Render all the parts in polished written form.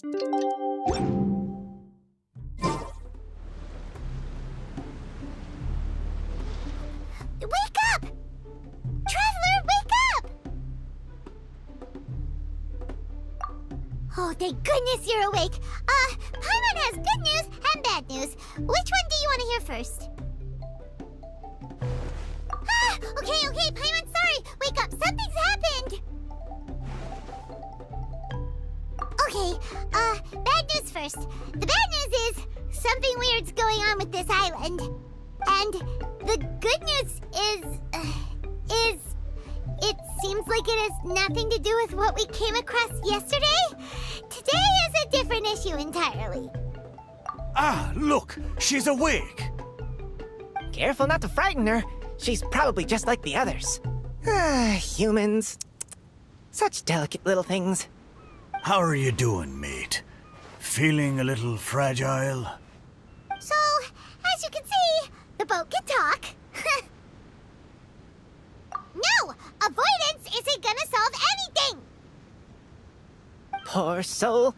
Wake up! Traveler, wake up! Oh, thank goodness you're awake. Paimon has good news and bad news. Which one do you want to hear first? Okay, Paimon, sorry. Wake up, something's happened. Okay, bad news first. The bad news is something weird's going on with this island. And the good news is it seems like it has nothing to do with what we came across yesterday. Today is a different issue entirely. Ah, look, she's awake. Careful not to frighten her. She's probably just like the others. Humans. Such delicate little things. How are you doing, mate? Feeling a little fragile? So, as you can see, the boat can talk. No! Avoidance isn't gonna solve anything! Poor soul.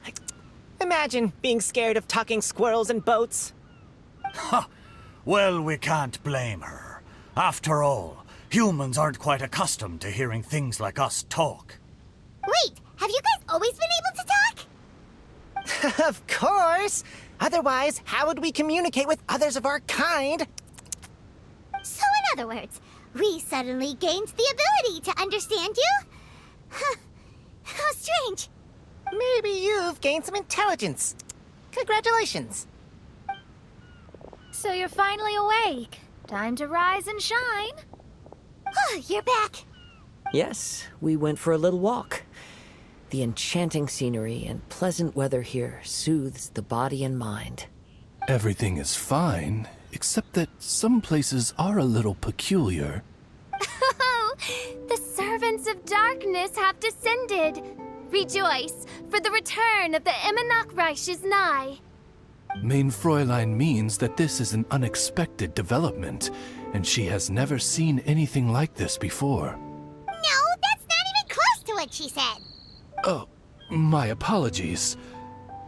Imagine being scared of talking squirrels and boats. Ha! Well, we can't blame her. After all, humans aren't quite accustomed to hearing things like us talk. Wait, have you guys always been able to talk? Of course! Otherwise, how would we communicate with others of our kind? So in other words, we suddenly gained the ability to understand you? Huh. How strange. Maybe you've gained some intelligence. Congratulations. So you're finally awake. Time to rise and shine. Oh, you're back. Yes, we went for a little walk. The enchanting scenery and pleasant weather here soothes the body and mind. Everything is fine, except that some places are a little peculiar. Oh, the servants of darkness have descended. Rejoice, for the return of the Reich is nigh. Main Fräulein means that this is an unexpected development, and she has never seen anything like this before. No, that's not even close to what she said. Oh, my apologies.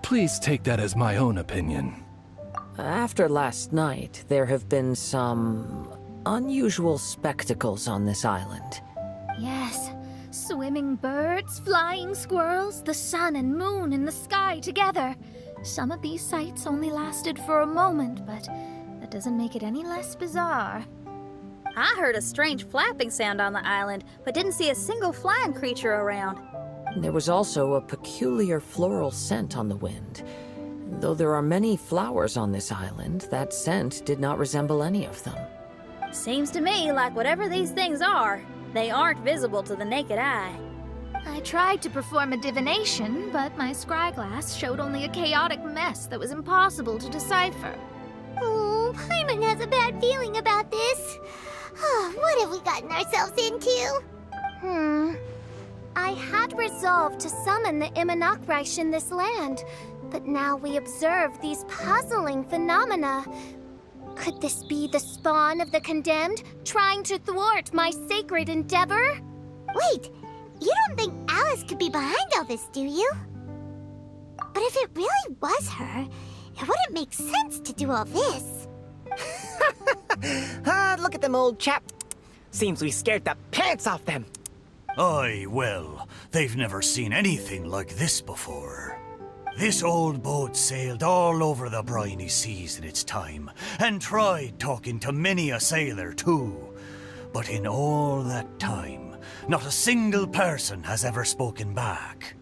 Please take that as my own opinion. After last night, there have been some unusual spectacles on this island. Yes, swimming birds, flying squirrels, the sun and moon in the sky together. Some of these sights only lasted for a moment, but that doesn't make it any less bizarre. I heard a strange flapping sound on the island, but didn't see a single flying creature around. There was also a peculiar floral scent on the wind. Though there are many flowers on this island, that scent did not resemble any of them. Seems to me like whatever these things are, they aren't visible to the naked eye. I tried to perform a divination, but my scryglass showed only a chaotic mess that was impossible to decipher. Oh, Paimon has a bad feeling about this. What have we gotten ourselves into? I had resolved to summon the Reich in this land, but now we observe these puzzling phenomena. Could this be the spawn of the condemned, trying to thwart my sacred endeavor? Wait, you don't think Alice could be behind all this, do you? But if it really was her, it wouldn't make sense to do all this. Look at them, old chap. Seems we scared the pants off them. Aye, well, they've never seen anything like this before. This old boat sailed all over the briny seas in its time, and tried talking to many a sailor too. But in all that time, not a single person has ever spoken back.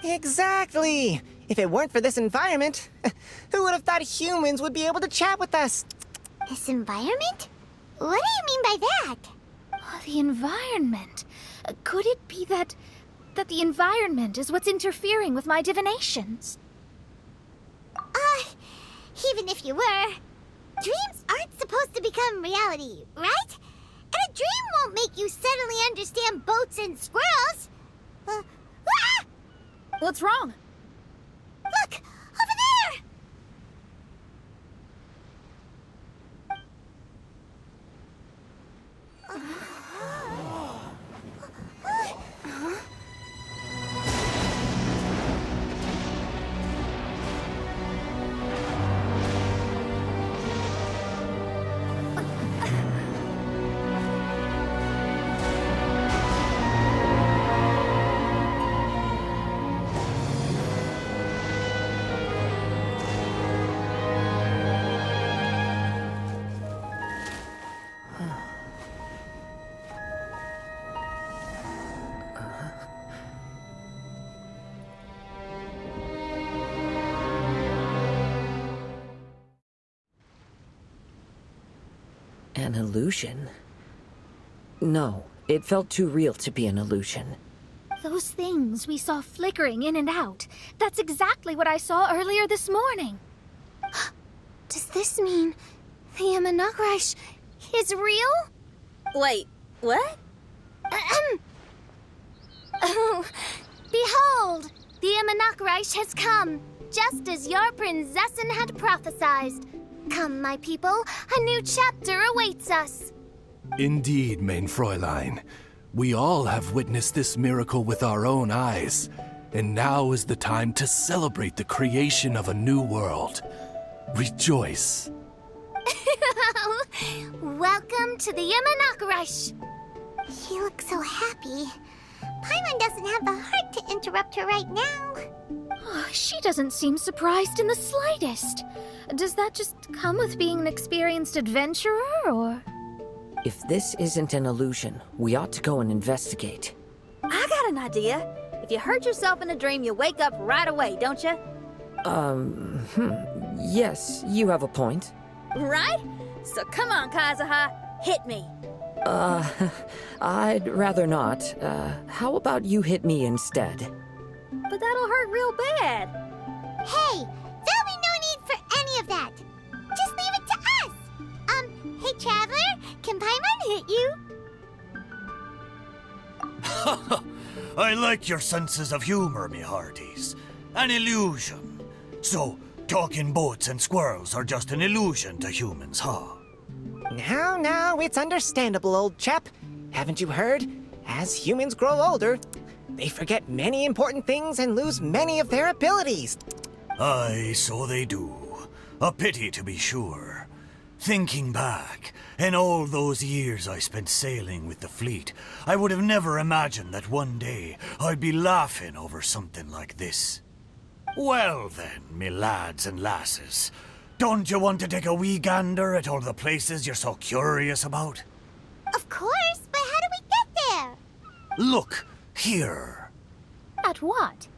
Exactly. If it weren't for this environment, who would have thought humans would be able to chat with us? This environment? What do you mean by that? Oh, the environment. Could it be that the environment is what's interfering with my divinations? Even if you were, dreams aren't supposed to become reality, right? And a dream won't make you suddenly understand boats and squirrels. What's wrong? Look! Over there! An illusion? No, it felt too real to be an illusion. Those things we saw flickering in and out. That's exactly what I saw earlier this morning. Does this mean the Imanakrish is real? Wait, what? Oh, behold! The Imanakrish has come, just as your Prinzessin had prophesied. Come, my people, a new chapter awaits us. Indeed, mein Fräulein. We all have witnessed this miracle with our own eyes, and now is the time to celebrate the creation of a new world. Rejoice. Welcome to the Imanakrish. She looks so happy. Paimon doesn't have the heart to interrupt her right now. Oh, she doesn't seem surprised in the slightest. Does that just come with being an experienced adventurer, or...? If this isn't an illusion, we ought to go and investigate. I got an idea. If you hurt yourself in a dream, you wake up right away, don't you? Yes, you have a point. Right? So come on, Kazuha, hit me. I'd rather not. How about you hit me instead? But that'll hurt real bad. Hey, there'll be no need for any of that. Just leave it to us. Hey, Traveler, can Paimon hit you? I like your senses of humor, me hearties. An illusion. So, talking boats and squirrels are just an illusion to humans, huh? Now, it's understandable, old chap. Haven't you heard? As humans grow older, they forget many important things and lose many of their abilities. Aye, so they do. A pity, to be sure. Thinking back, in all those years I spent sailing with the fleet, I would have never imagined that one day I'd be laughing over something like this. Well then, me lads and lasses, don't you want to take a wee gander at all the places you're so curious about? Of course, but how do we get there? Look, here. At what?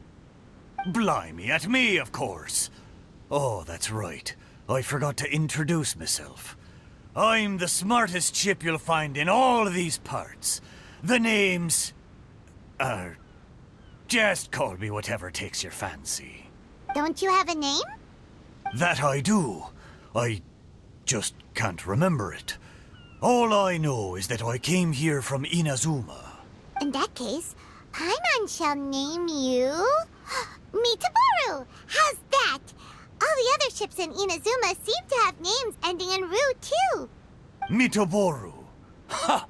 Blimey, at me, of course. Oh, that's right. I forgot to introduce myself. I'm the smartest chip you'll find in all of these parts. The name's... just call me whatever takes your fancy. Don't you have a name? That I do. I just can't remember it. All I know is that I came here from Inazuma. In that case, Paimon shall name you... Mitaboru! How's that? All the other ships in Inazuma seem to have names ending in Ru, too. Mitaboru. Ha!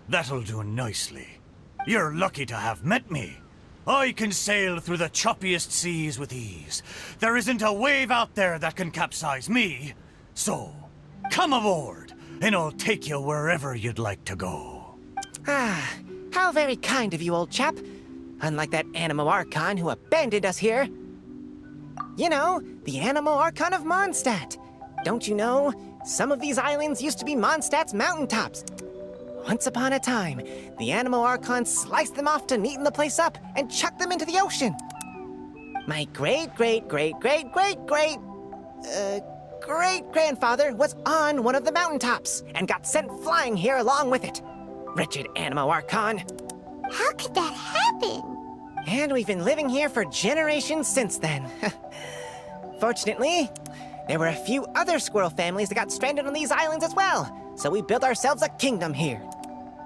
That'll do nicely. You're lucky to have met me. I can sail through the choppiest seas with ease. There isn't a wave out there that can capsize me. So, come aboard, and I'll take you wherever you'd like to go. Ah, how very kind of you, old chap. Unlike that Animo Archon who abandoned us here. You know, the Animo Archon of Mondstadt. Don't you know, some of these islands used to be Mondstadt's mountaintops. Once upon a time, the Animo Archon sliced them off to neaten the place up and chucked them into the ocean. My great-grandfather was on one of the mountaintops and got sent flying here along with it. Wretched Animo Archon. How could that happen? And we've been living here for generations since then. Fortunately, there were a few other squirrel families that got stranded on these islands as well, so we built ourselves a kingdom here.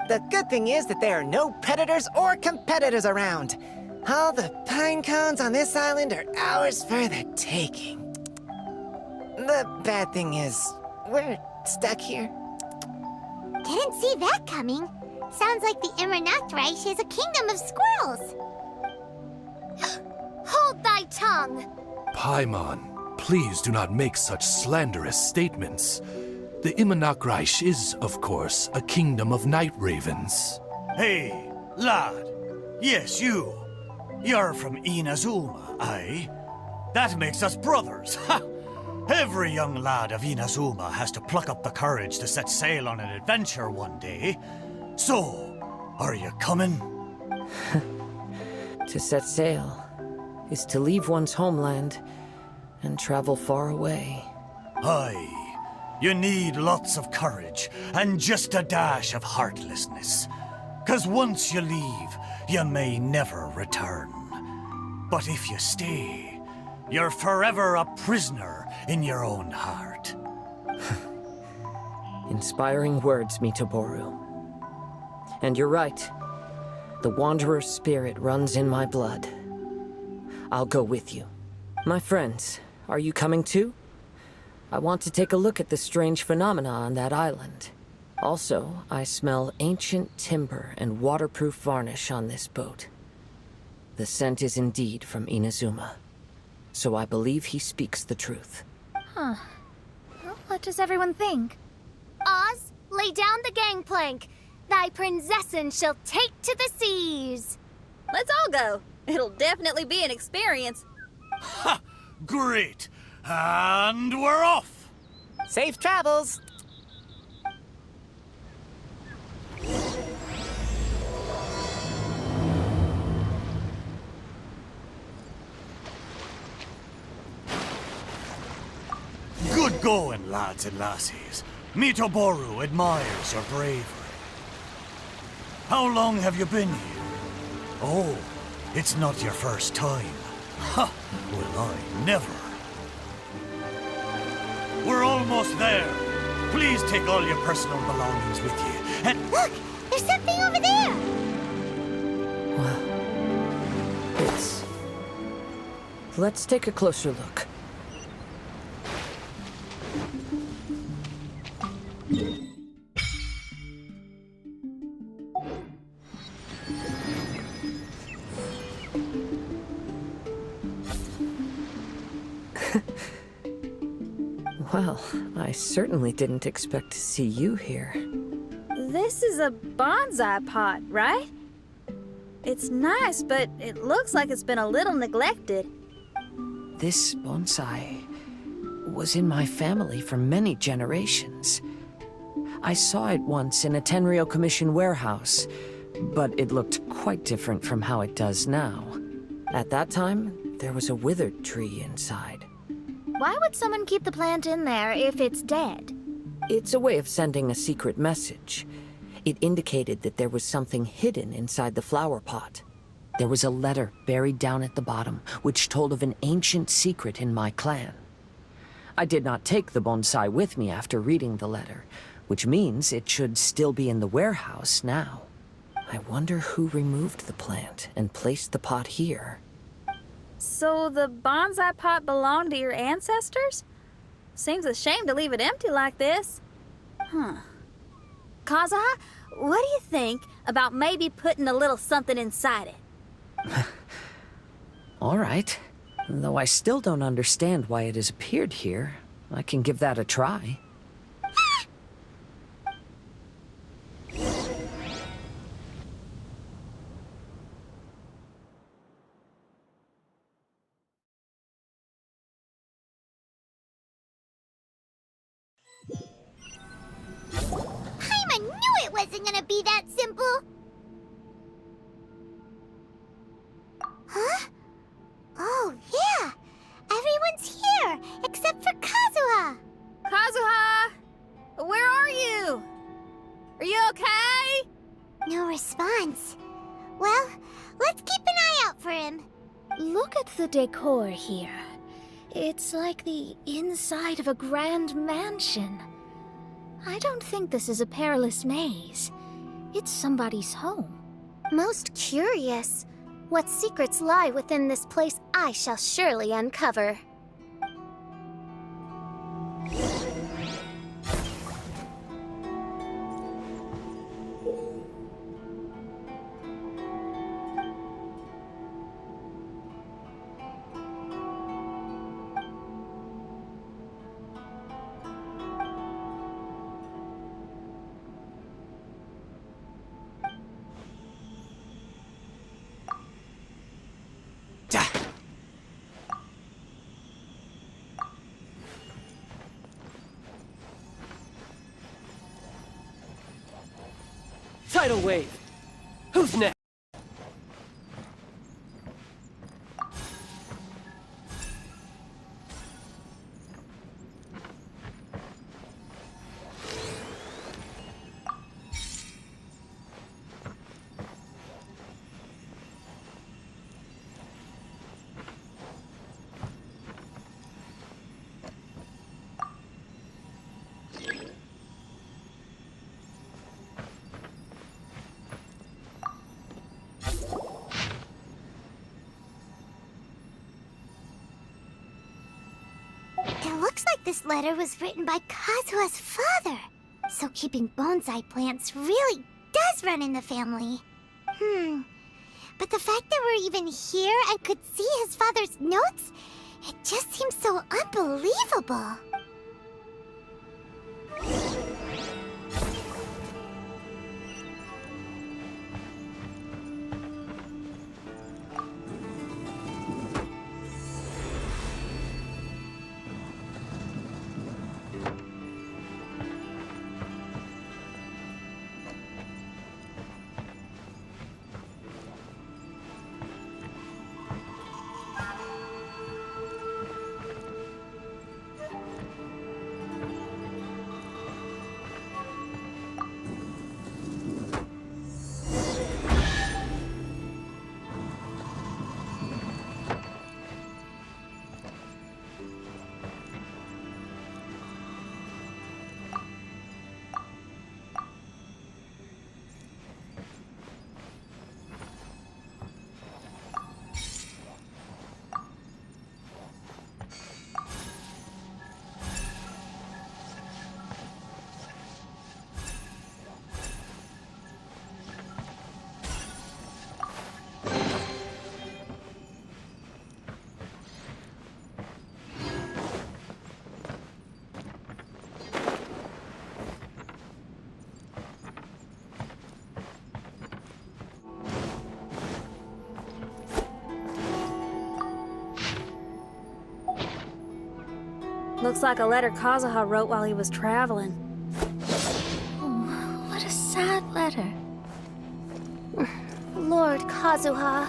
The good thing is that there are no predators or competitors around. All the pine cones on this island are ours for the taking. The bad thing is, we're stuck here. Didn't see that coming. Sounds like the Imanakrish is a kingdom of squirrels. Hold thy tongue! Paimon, please do not make such slanderous statements. The Imanakrish is, of course, a kingdom of night ravens. Hey, lad. Yes, you. You're from Inazuma, aye? That makes us brothers, ha! Every young lad of Inazuma has to pluck up the courage to set sail on an adventure one day. So, are you coming? To set sail is to leave one's homeland and travel far away. Aye. You need lots of courage and just a dash of heartlessness. 'Cause once you leave, you may never return. But if you stay, you're forever a prisoner in your own heart. Inspiring words, Mitoboru. And you're right. The Wanderer's spirit runs in my blood. I'll go with you. My friends, are you coming too? I want to take a look at the strange phenomena on that island. Also, I smell ancient timber and waterproof varnish on this boat. The scent is indeed from Inazuma. So I believe he speaks the truth. Huh. Well, what does everyone think? Oz, lay down the gangplank. Thy prinzessin shall take to the seas. Let's all go. It'll definitely be an experience. Ha! Great! And we're off! Safe travels! Good going, lads and lassies. Mitoboru admires your bravery. How long have you been here? Oh, it's not your first time. Ha! Well, I never. We're almost there. Please take all your personal belongings with you. And Look! There's something over there! Wow. Let's take a closer look. Well, I certainly didn't expect to see you here. This is a bonsai pot, right? It's nice, but it looks like it's been a little neglected. This bonsai was in my family for many generations. I saw it once in a Tenryou Commission warehouse, but it looked quite different from how it does now. At that time, there was a withered tree inside. Why would someone keep the plant in there if it's dead? It's a way of sending a secret message. It indicated that there was something hidden inside the flower pot. There was a letter buried down at the bottom, which told of an ancient secret in my clan. I did not take the bonsai with me after reading the letter, which means it should still be in the warehouse now. I wonder who removed the plant and placed the pot here. So the bonsai pot belonged to your ancestors? Seems a shame to leave it empty like this. Kazuha, what do you think about maybe putting a little something inside it? All right. Though I still don't understand why it has appeared here, I can give that a try. Paimon knew it wasn't gonna be that simple! Huh? Oh, yeah! Everyone's here, except for Kazuha! Kazuha! Where are you? Are you okay? No response. Well, let's keep an eye out for him. Look at the decor here. It's like the inside of a grand mansion. I don't think this is a perilous maze. It's somebody's home. Most curious. What secrets lie within this place I shall surely uncover. Tidal wave. Who's next? looks like this letter was written by Kazuha's father. So keeping bonsai plants really does run in the family. But the fact that we're even here and could see his father's notes, it just seems so unbelievable. Looks like a letter Kazuha wrote while he was traveling. Oh, what a sad letter. Lord Kazuha.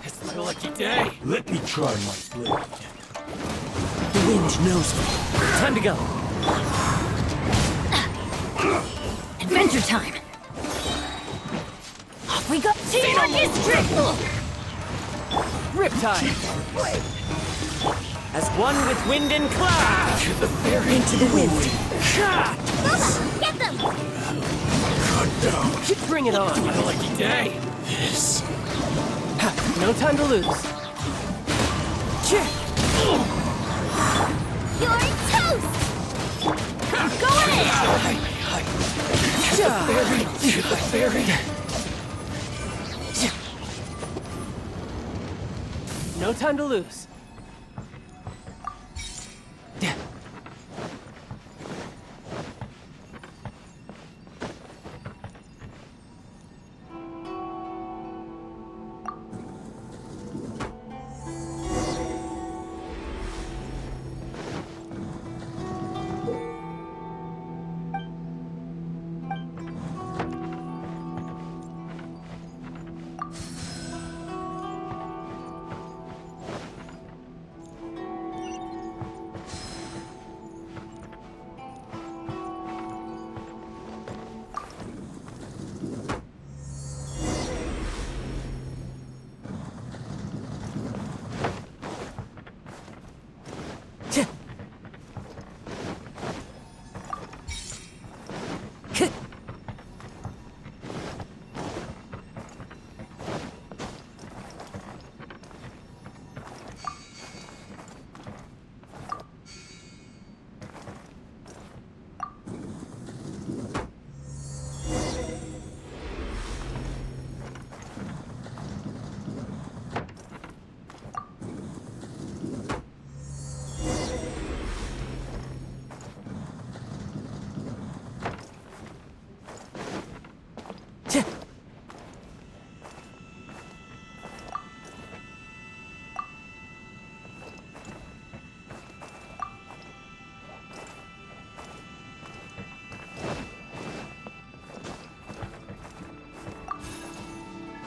It's my lucky day. Let me try my blade. The wind knows me. Time to go. Adventure time! Off we go! Teamwork is triple! Riptide! As one with wind and cloud! Into the wind! Get them! Bring it on! My lucky day. This. No time to lose. You're toast! Go ahead! No time to lose.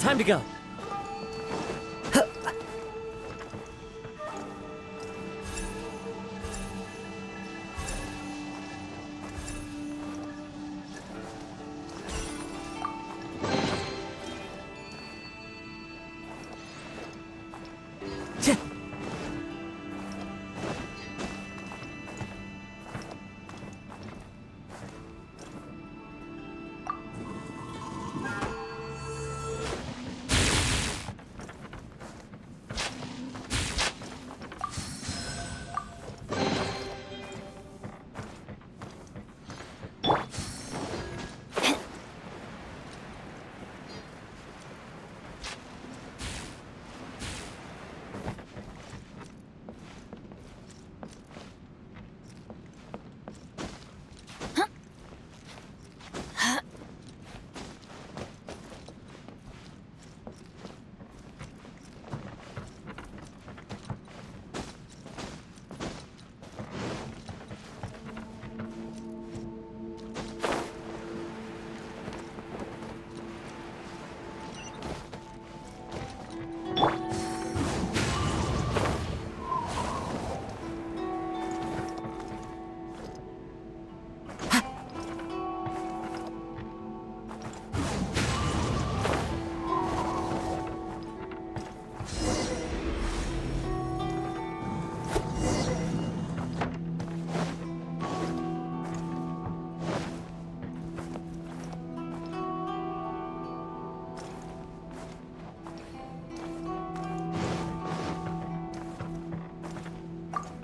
Time to go.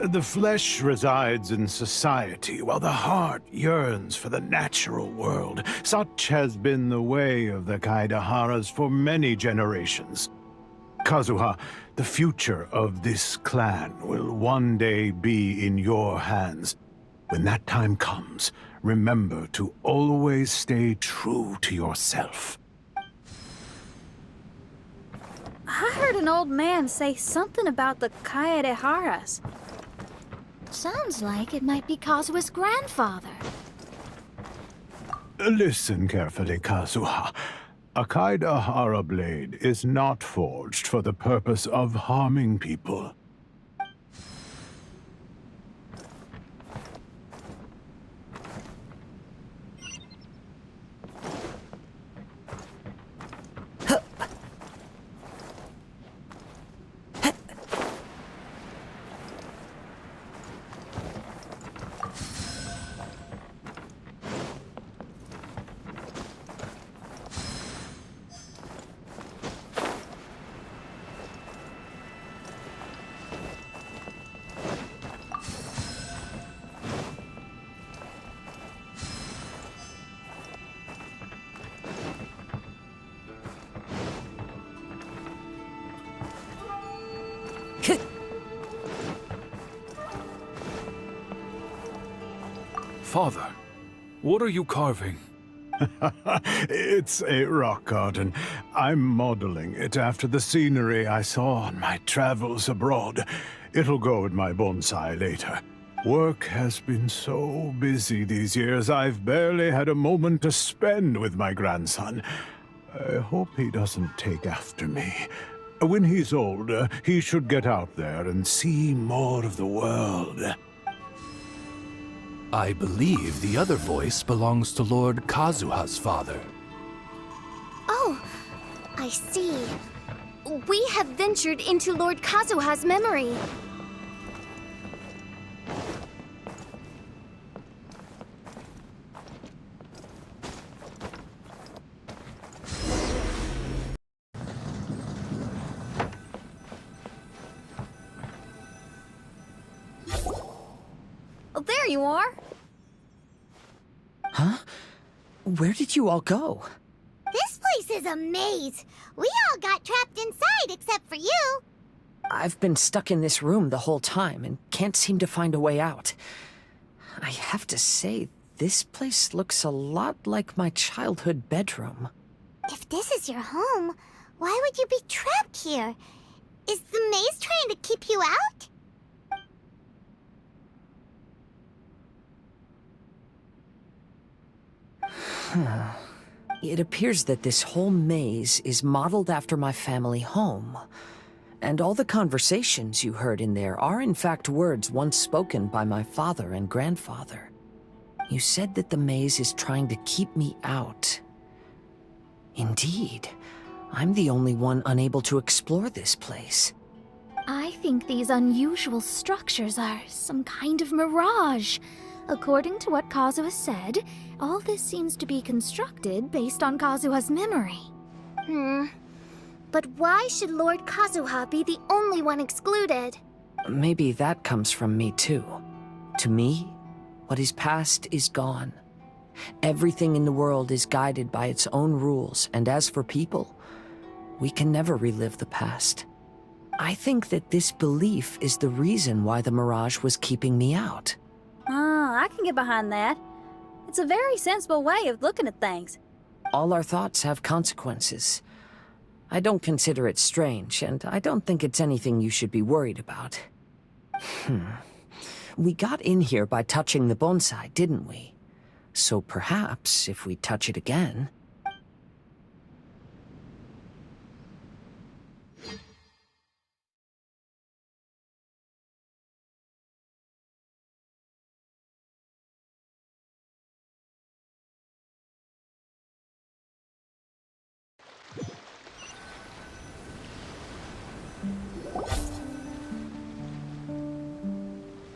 The flesh resides in society, while the heart yearns for the natural world. Such has been the way of the Kaidaharas for many generations. Kazuha, the future of this clan will one day be in your hands. When that time comes, remember to always stay true to yourself. I heard an old man say something about the Kaidaharas. Sounds like it might be Kazuha's grandfather. Listen carefully, Kazuha. A Kaidahara blade is not forged for the purpose of harming people. Father, what are you carving? It's a rock garden. I'm modeling it after the scenery I saw on my travels abroad. It'll go in my bonsai later. Work has been so busy these years, I've barely had a moment to spend with my grandson. I hope he doesn't take after me. When he's older, he should get out there and see more of the world. I believe the other voice belongs to Lord Kazuha's father. Oh, I see. We have ventured into Lord Kazuha's memory. Oh, there you are. Huh? Where did you all go? This place is a maze. We all got trapped inside except for you. I've been stuck in this room the whole time and can't seem to find a way out. I have to say, this place looks a lot like my childhood bedroom. If this is your home, why would you be trapped here? Is the maze trying to keep you out? It appears that this whole maze is modeled after my family home. And all the conversations you heard in there are in fact words once spoken by my father and grandfather. You said that the maze is trying to keep me out. Indeed, I'm the only one unable to explore this place. I think these unusual structures are some kind of mirage. According to what Kazuha said, all this seems to be constructed based on Kazuha's memory. But why should Lord Kazuha be the only one excluded? Maybe that comes from me too. To me, what is past is gone. Everything in the world is guided by its own rules, and as for people, we can never relive the past. I think that this belief is the reason why the mirage was keeping me out. I can get behind that. It's a very sensible way of looking at things. All our thoughts have consequences. I don't consider it strange, and I don't think it's anything you should be worried about. We got in here by touching the bonsai, didn't we? So perhaps, if we touch it again...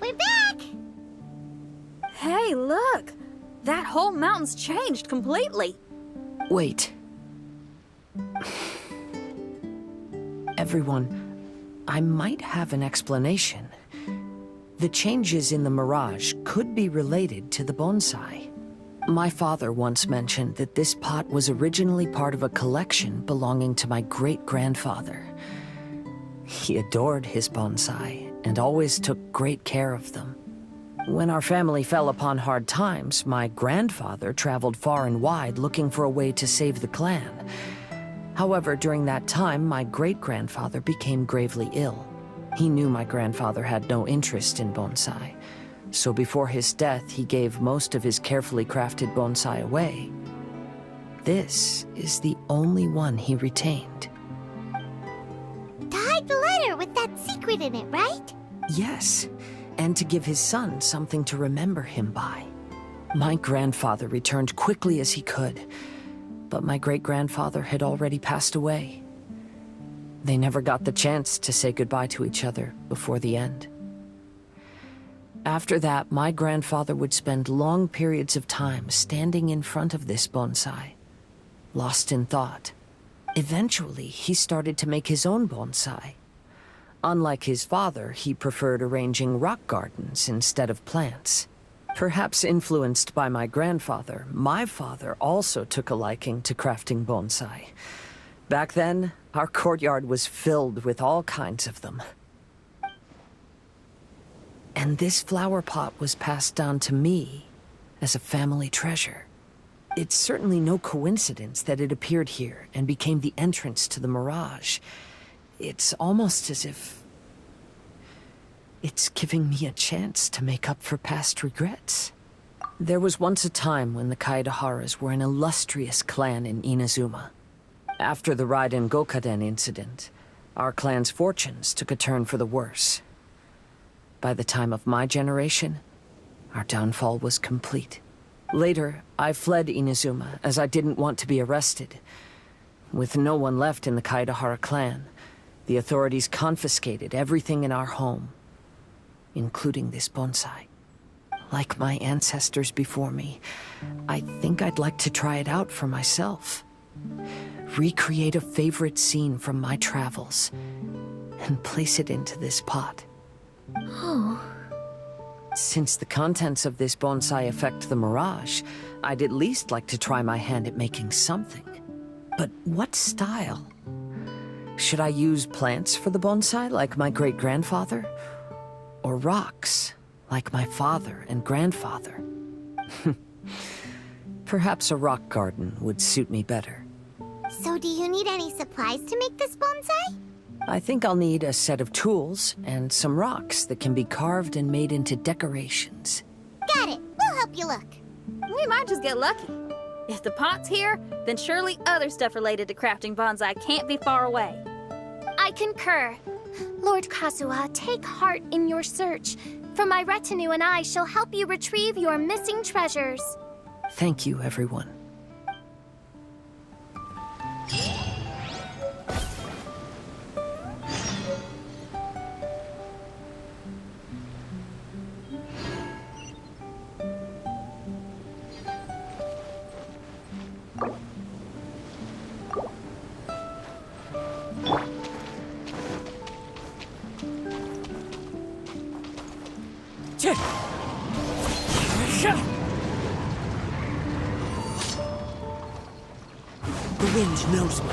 We're back! Hey, look! That whole mountain's changed completely. Wait. Everyone, I might have an explanation. The changes in the mirage could be related to the bonsai. My father once mentioned that this pot was originally part of a collection belonging to my great-grandfather. He adored his bonsai and always took great care of them. When our family fell upon hard times, my grandfather traveled far and wide looking for a way to save the clan. However, during that time, my great-grandfather became gravely ill. He knew my grandfather had no interest in bonsai, so before his death, he gave most of his carefully crafted bonsai away. This is the only one he retained. To hide the letter with that secret in it, right? Yes, and to give his son something to remember him by. My grandfather returned quickly as he could, but my great-grandfather had already passed away. They never got the chance to say goodbye to each other before the end. After that, my grandfather would spend long periods of time standing in front of this bonsai, lost in thought. Eventually, he started to make his own bonsai. Unlike his father, he preferred arranging rock gardens instead of plants. Perhaps influenced by my grandfather, my father also took a liking to crafting bonsai. Back then, our courtyard was filled with all kinds of them. And this flower pot was passed down to me as a family treasure. It's certainly no coincidence that it appeared here and became the entrance to the mirage. It's almost as if it's giving me a chance to make up for past regrets. There was once a time when the Kaedaharas were an illustrious clan in Inazuma. After the Raiden Gokaden incident, our clan's fortunes took a turn for the worse. By the time of my generation, our downfall was complete. Later, I fled Inazuma as I didn't want to be arrested. With no one left in the Kaedahara clan, the authorities confiscated everything in our home, including this bonsai. Like my ancestors before me, I think I'd like to try it out for myself. Recreate a favorite scene from my travels, and place it into this pot. Oh. Since the contents of this bonsai affect the mirage, I'd at least like to try my hand at making something. But what style? Should I use plants for the bonsai, like my great-grandfather? Or rocks, like my father and grandfather? Perhaps a rock garden would suit me better. So do you need any supplies to make this bonsai? I think I'll need a set of tools and some rocks that can be carved and made into decorations. Got it. We'll help you look. We might just get lucky. If the pot's here, then surely other stuff related to crafting bonsai can't be far away. I concur. Lord Kazuha, take heart in your search, for my retinue and I shall help you retrieve your missing treasures. Thank you, everyone. The wind knows me.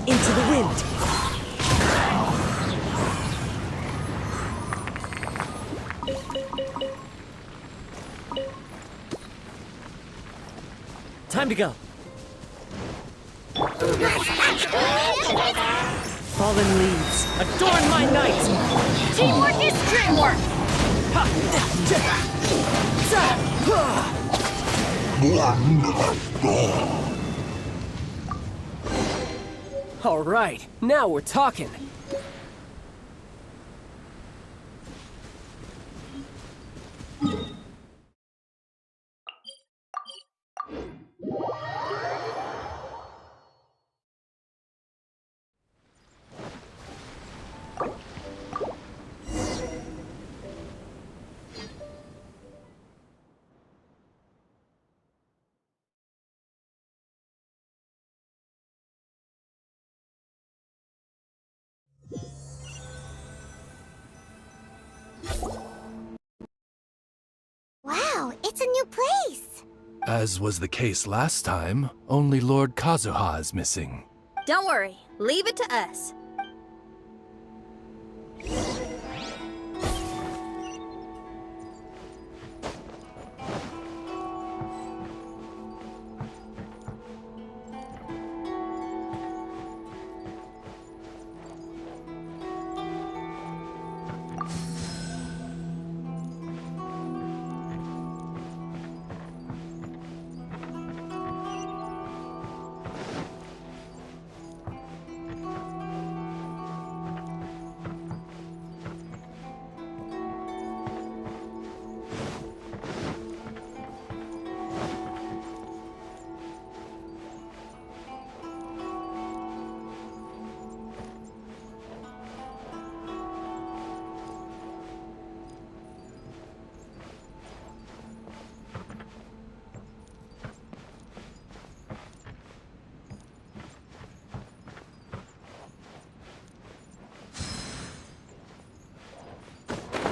Into the wind! Time to go. Fallen leaves, adorn my night! Teamwork is dreamwork! All right, now we're talking. Wow, it's a new place. As was the case last time, only Lord Kazuha is missing. Don't worry, leave it to us.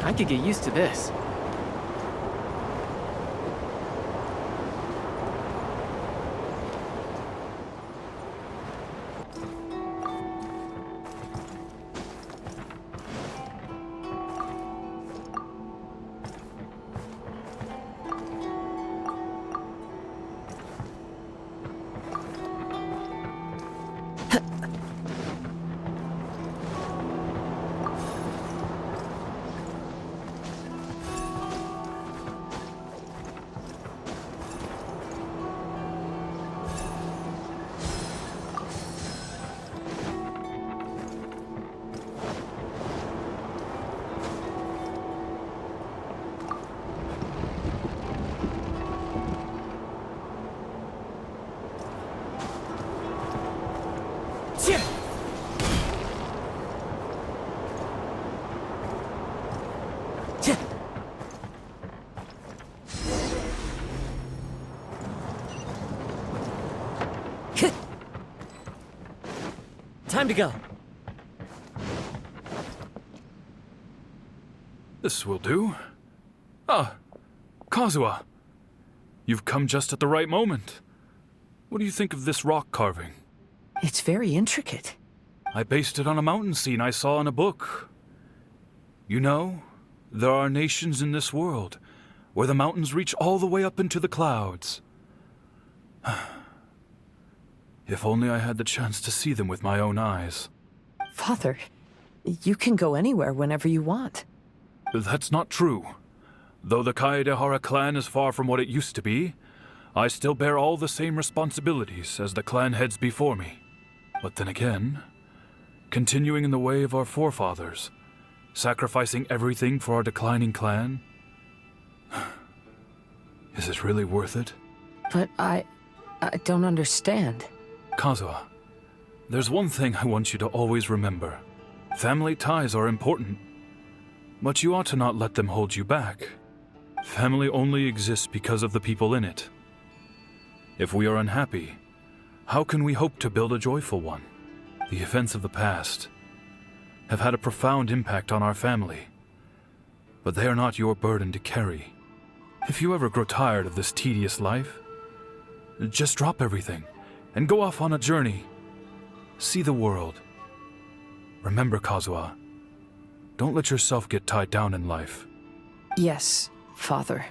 I could get used to this. Time to go. This will do. Ah, Kazuha. You've come just at the right moment. What do you think of this rock carving? It's very intricate. I based it on a mountain scene I saw in a book. You know, there are nations in this world where the mountains reach all the way up into the clouds. If only I had the chance to see them with my own eyes. Father, you can go anywhere whenever you want. That's not true. Though the Kaeya clan is far from what it used to be, I still bear all the same responsibilities as the clan heads before me. But then again, continuing in the way of our forefathers, sacrificing everything for our declining clan, is it really worth it? But I don't understand. Kazuha, there's one thing I want you to always remember. Family ties are important, but you ought to not let them hold you back. Family only exists because of the people in it. If we are unhappy, how can we hope to build a joyful one? The events of the past have had a profound impact on our family, but they are not your burden to carry. If you ever grow tired of this tedious life, just drop everything and go off on a journey. See the world. Remember, Kazuha, don't let yourself get tied down in life. Yes, Father.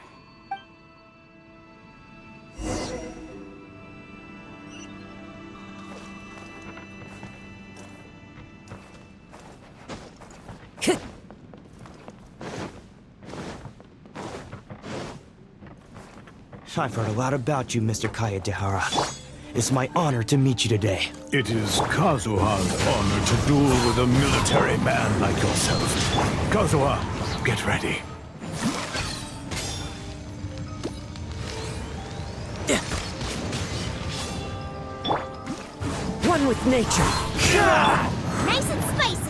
I've heard a lot about you, Mr. Kaeya C3. It's my honor to meet you today. It is Kazuha's honor to duel with a military man like yourself. Kazuha, get ready. One with nature. Nice and spicy.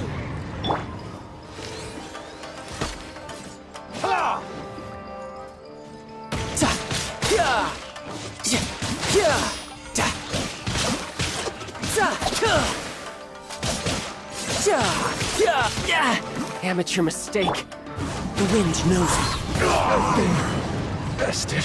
Amateur mistake. The wind knows me. I've been bested.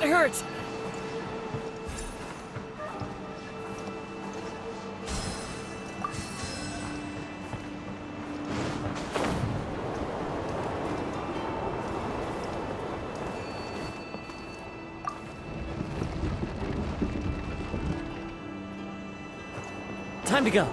hurt! Time to go.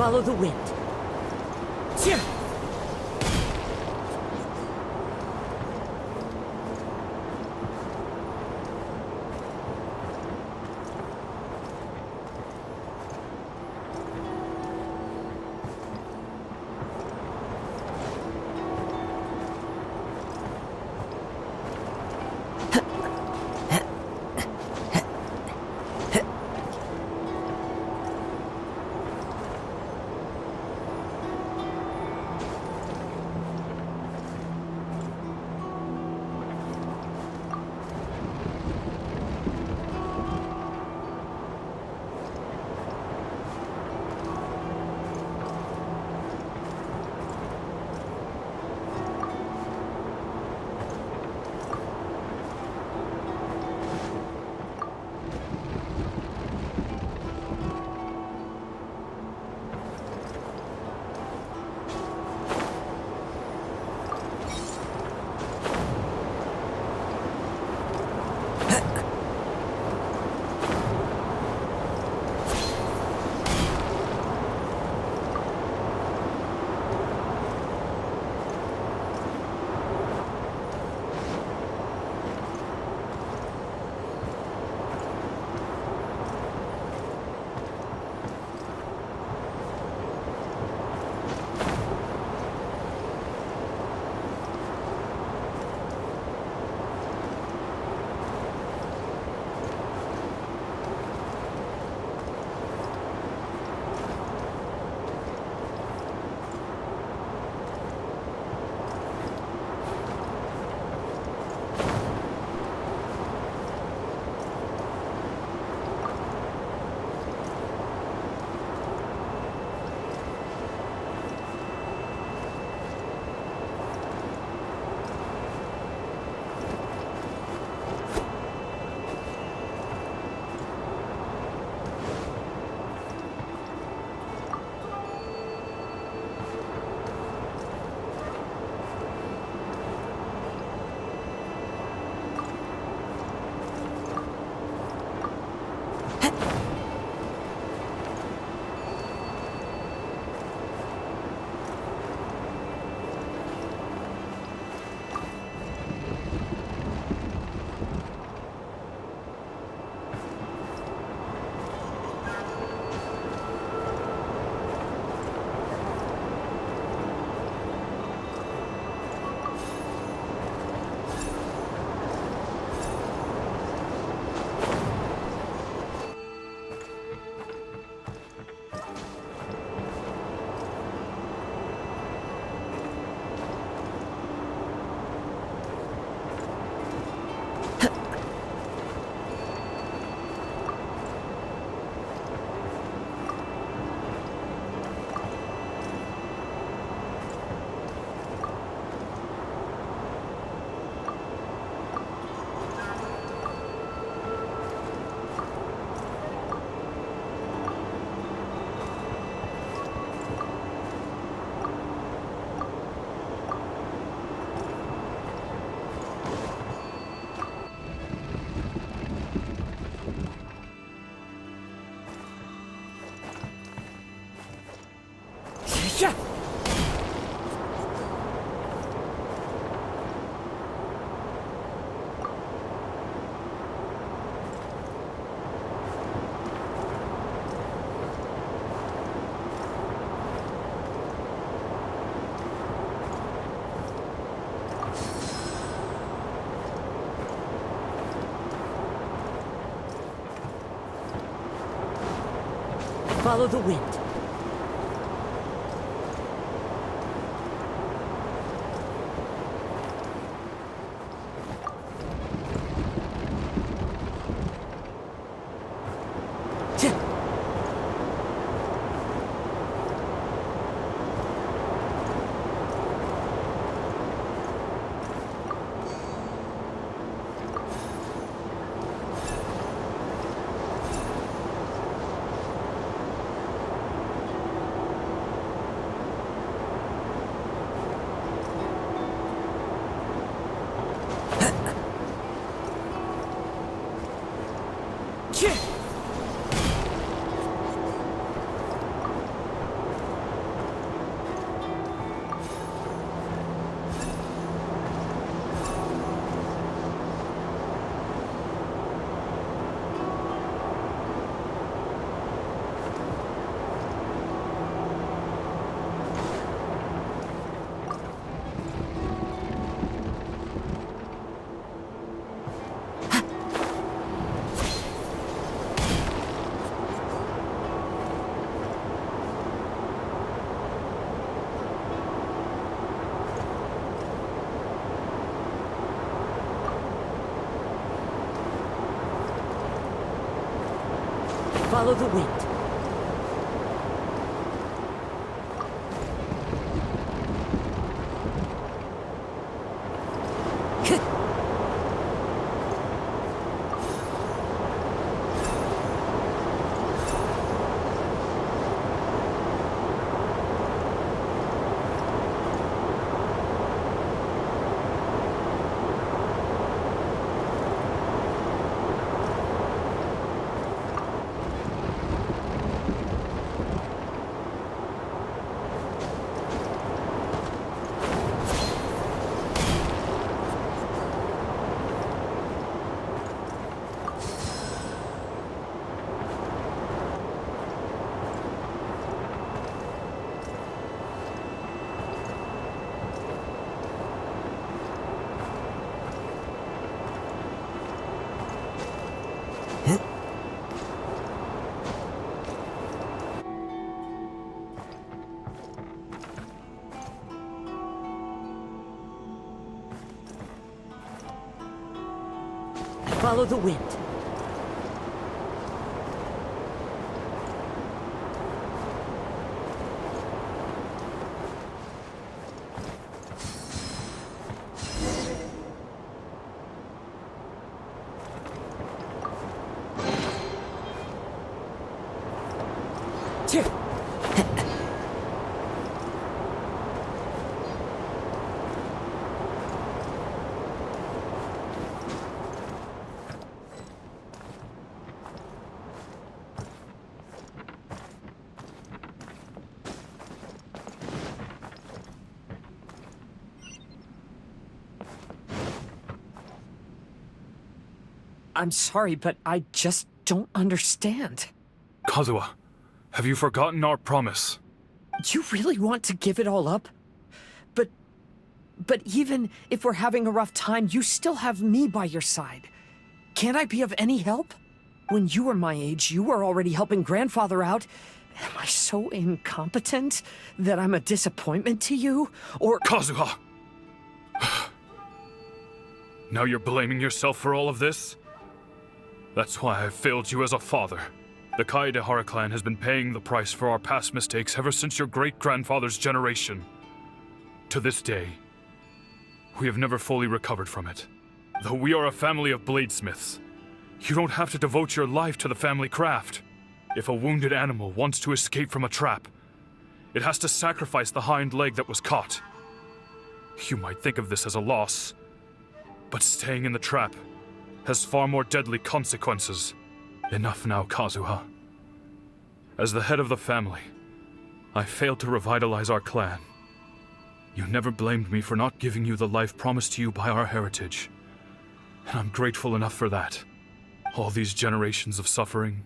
Follow the wind. Cheer! Yeah. Follow the wind. Follow the wind. Follow the wind. I'm sorry, but I just don't understand. Kazuha, have you forgotten our promise? You really want to give it all up? But even if we're having a rough time, you still have me by your side. Can't I be of any help? When you were my age, you were already helping Grandfather out. Am I so incompetent that I'm a disappointment to you? Or— Kazuha! Now you're blaming yourself for all of this? That's why I failed you as a father. The Kaeya clan has been paying the price for our past mistakes ever since your great-grandfather's generation. To this day, we have never fully recovered from it. Though we are a family of bladesmiths, you don't have to devote your life to the family craft. If a wounded animal wants to escape from a trap, it has to sacrifice the hind leg that was caught. You might think of this as a loss, but staying in the trap has far more deadly consequences. Enough now, Kazuha. As the head of the family, I failed to revitalize our clan. You never blamed me for not giving you the life promised to you by our heritage. And I'm grateful enough for that. All these generations of suffering.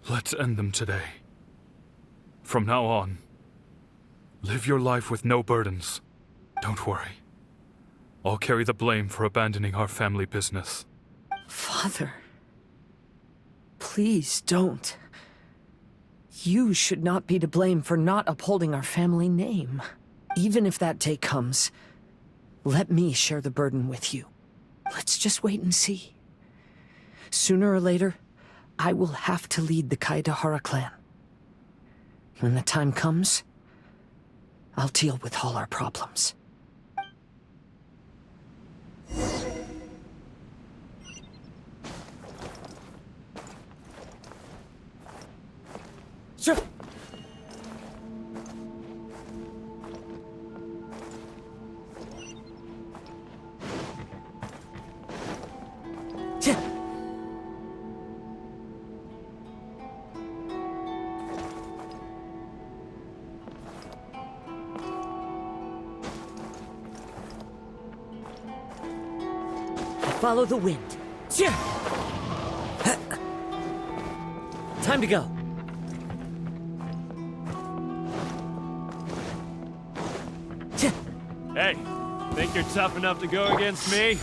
Let's end them today. From now on, live your life with no burdens. Don't worry. I'll carry the blame for abandoning our family business. Father, please don't. You should not be to blame for not upholding our family name. Even if that day comes, let me share the burden with you. Let's just wait and see. Sooner or later, I will have to lead the Kaeya clan. When the time comes, I'll deal with all our problems. Sure. Follow the wind. Time to go. Hey, think you're tough enough to go against me?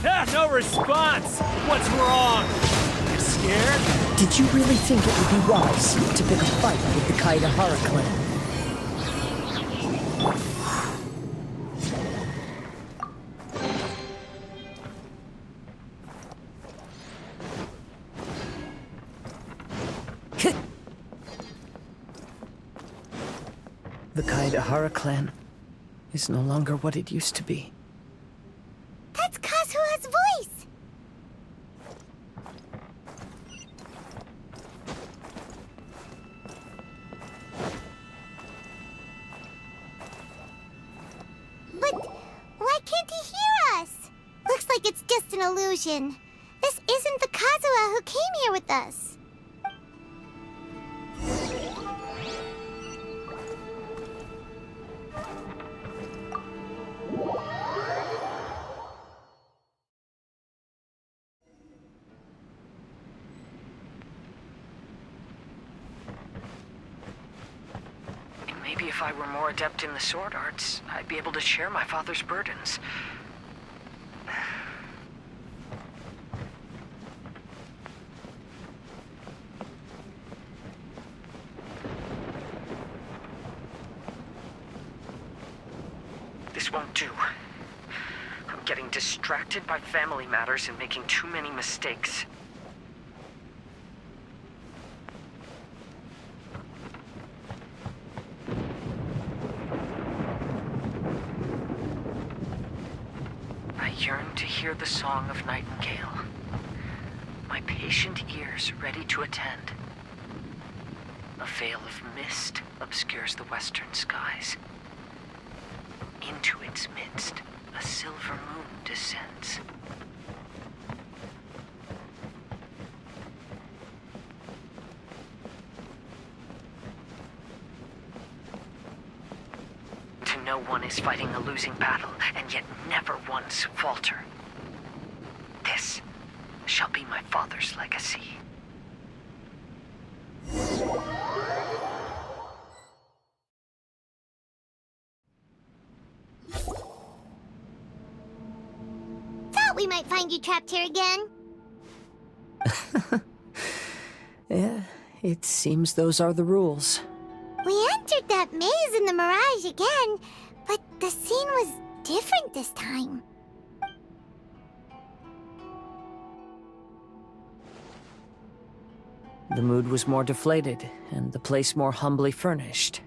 Ah, no response! What's wrong? You scared? Did you really think it would be wise to pick a fight with the Kaeya clan? The Kaeya clan is no longer what it used to be. That's Kazuha's voice! But why can't he hear us? Looks like it's just an illusion. This isn't the Kazuha who came here with us. Maybe if I were more adept in the sword arts, I'd be able to share my father's burdens. This won't do. I'm getting distracted by family matters and making too many mistakes. I yearn to hear the song of Nightingale. My patient ears ready to attend. A veil of mist obscures the western skies. Into its midst, a silver moon descends. To know one is fighting a losing battle, and yet never once falter. This shall be my father's legacy. Thought we might find you trapped here again. Yeah, it seems those are the rules. We entered that maze in the Mirage again, but the scene was different this time. The mood was more deflated, and the place more humbly furnished.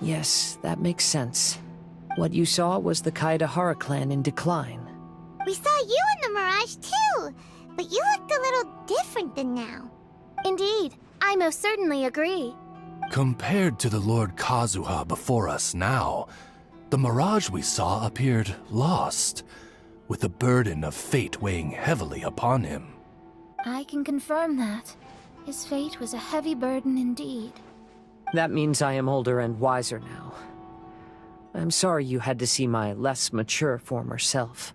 Yes, that makes sense. What you saw was the Kaeya clan in decline. We saw you in the Mirage too, but you looked a little different than now. Indeed, I most certainly agree. Compared to the Lord Kazuha before us now, the mirage we saw appeared lost, with the burden of fate weighing heavily upon him. I can confirm that. His fate was a heavy burden indeed. That means I am older and wiser now. I'm sorry you had to see my less mature former self.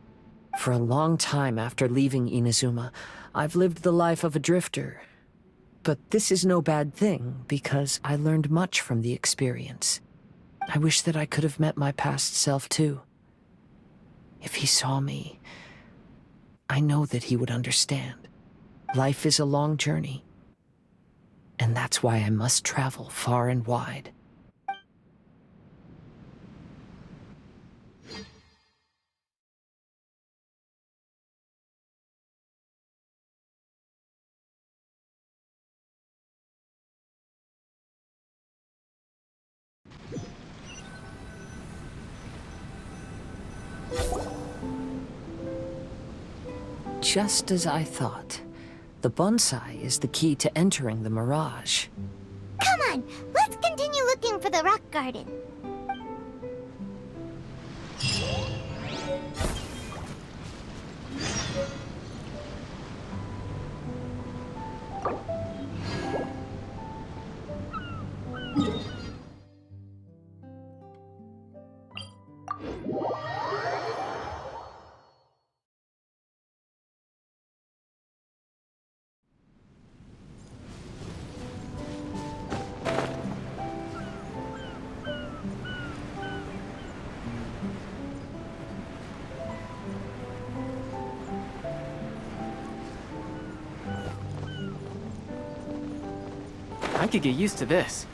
For a long time after leaving Inazuma, I've lived the life of a drifter. But this is no bad thing, because I learned much from the experience. I wish that I could have met my past self too. If he saw me, I know that he would understand. Life is a long journey. And that's why I must travel far and wide. Just as I thought. The bonsai is the key to entering the mirage. Come on, let's continue looking for the rock garden. I could get used to this.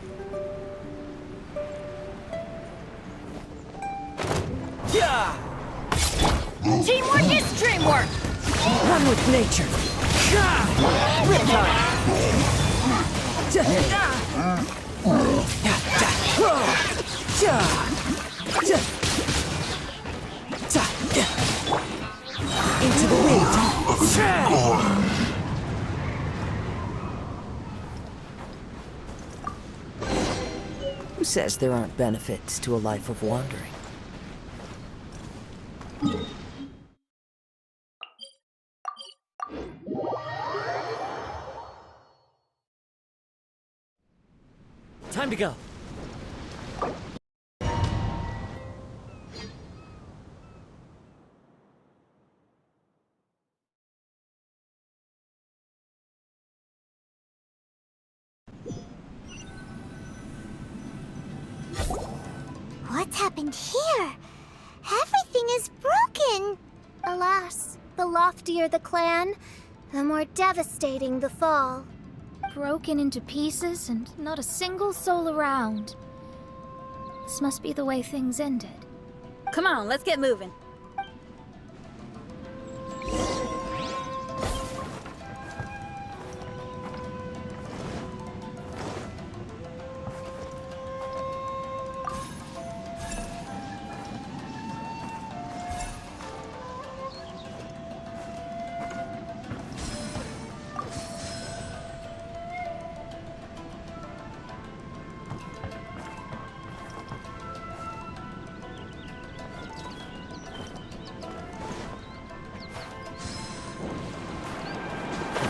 Yeah! Teamwork is dreamwork! Run with nature! Riptide! Into the wind! Who says there aren't benefits to a life of wandering? Time to go. What's happened here? Everything is broken. Alas, the loftier the clan, the more devastating the fall. Broken into pieces and not a single soul around. This must be the way things ended. Come on, let's get moving.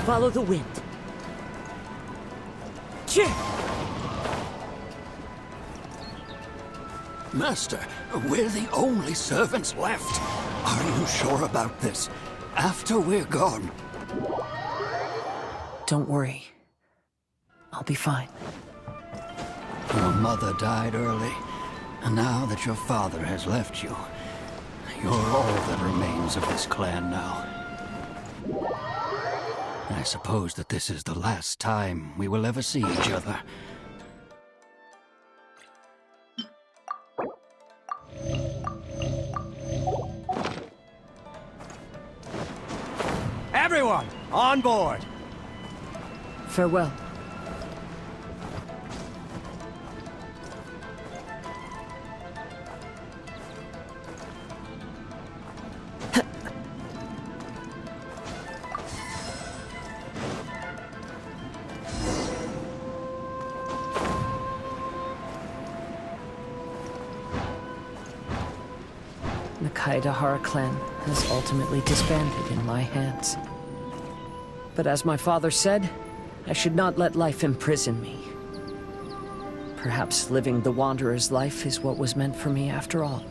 Follow the wind. Chip! Master, we're the only servants left. Are you sure about this? After we're gone? Don't worry. I'll be fine. Your mother died early, and now that your father has left you, you're all that remains of this clan now. I suppose that this is the last time we will ever see each other. Everyone, on board! Farewell. The Kaeya clan has ultimately disbanded in my hands. But as my father said, I should not let life imprison me. Perhaps living the Wanderer's life is what was meant for me after all.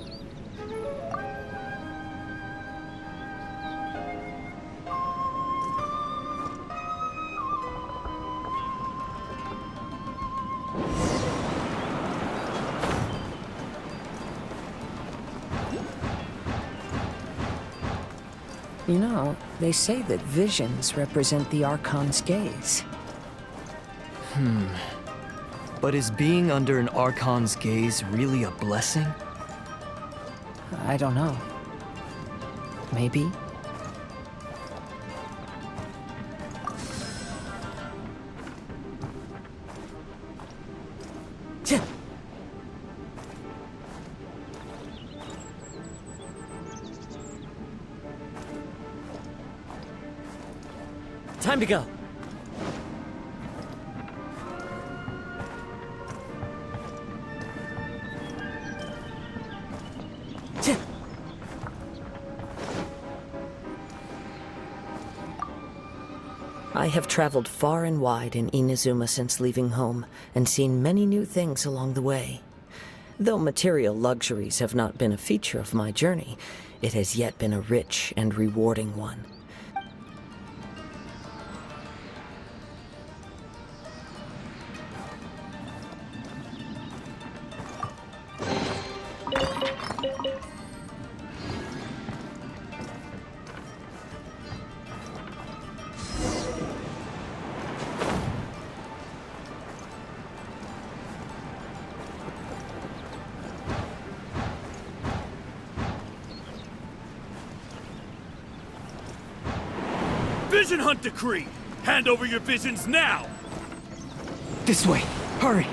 You know, they say that visions represent the Archon's gaze. But is being under an Archon's gaze really a blessing? I don't know. Maybe? Time to go. I have traveled far and wide in Inazuma since leaving home, and seen many new things along the way. Though material luxuries have not been a feature of my journey, it has yet been a rich and rewarding one. Vision Hunt Decree! Hand over your visions now! This way! Hurry!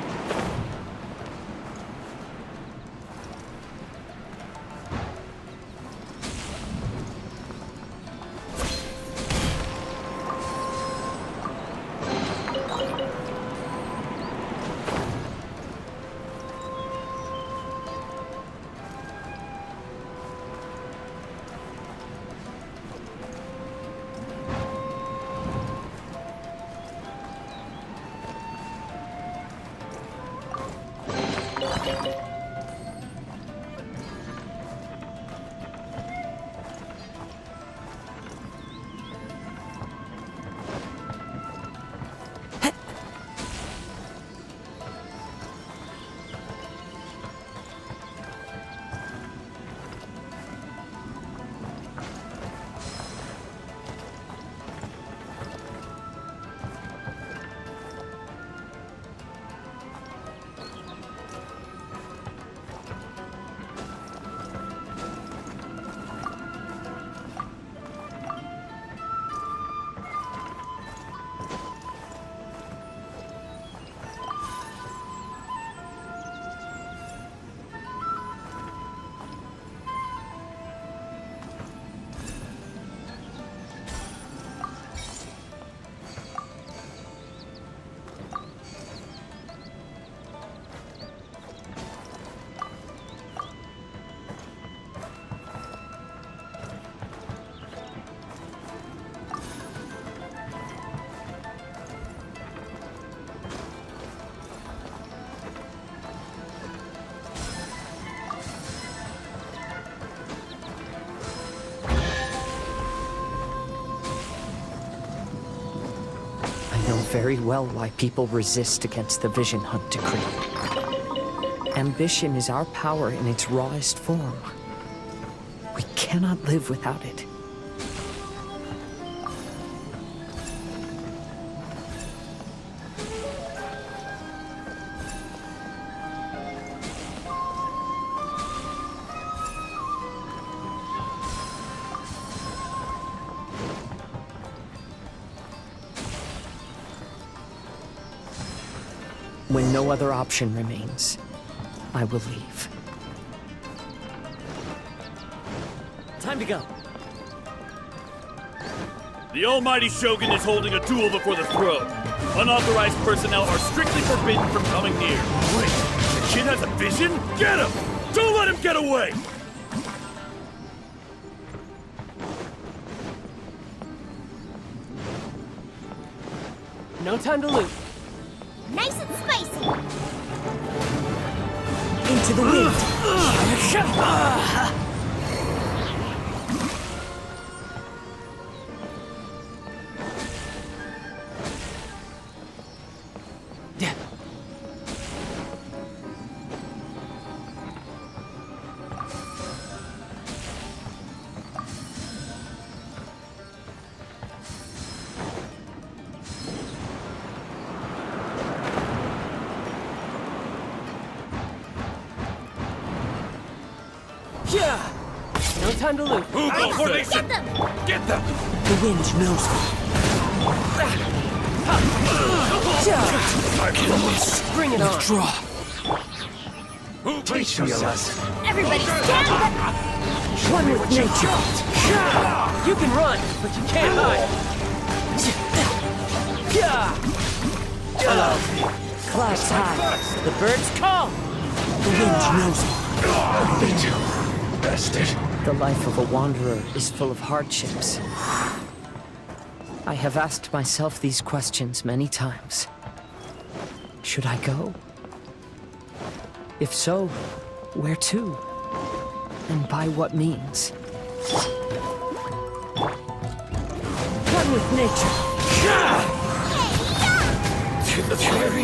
Very well why people resist against the Vision Hunt Decree. Ambition is our power in its rawest form. We cannot live without it. When no other option remains, I will leave. Time to go. The Almighty Shogun is holding a duel before the throne. Unauthorized personnel are strictly forbidden from coming near. Wait, the kid has a vision? Get him! Don't let him get away! No time to lose. Nice and spicy. Into the wind. No time to lose. Move, go formation! Get them! Get them! The wind knows me. Bring it on. Draw. Teach me a lesson. Everybody stand up! One with nature. You can run, but you can't hide. Clouds high. The birds call. The wind knows me. They do. Bested. The life of a wanderer is full of hardships. I have asked myself these questions many times. Should I go? If so, where to? And by what means? One with nature. To the very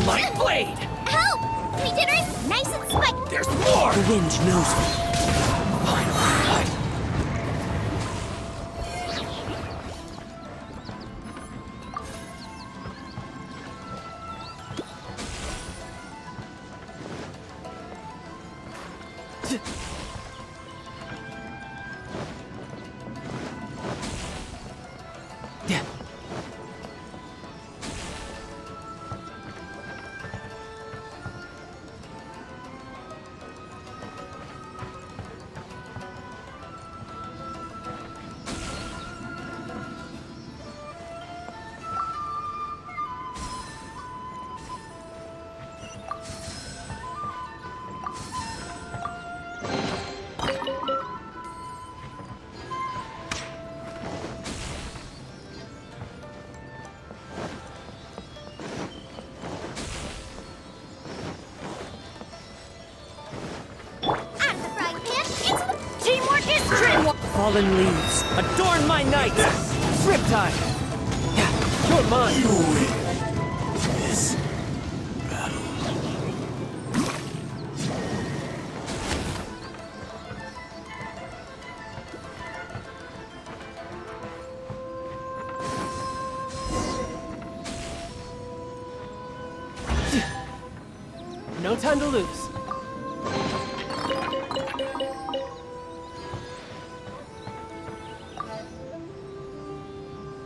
My blade! Help! We did it! Nice and spicy! There's more! The wind knows me. Fallen leaves, adorn my night! Riptide! You're mine! You win this battle. No time to lose.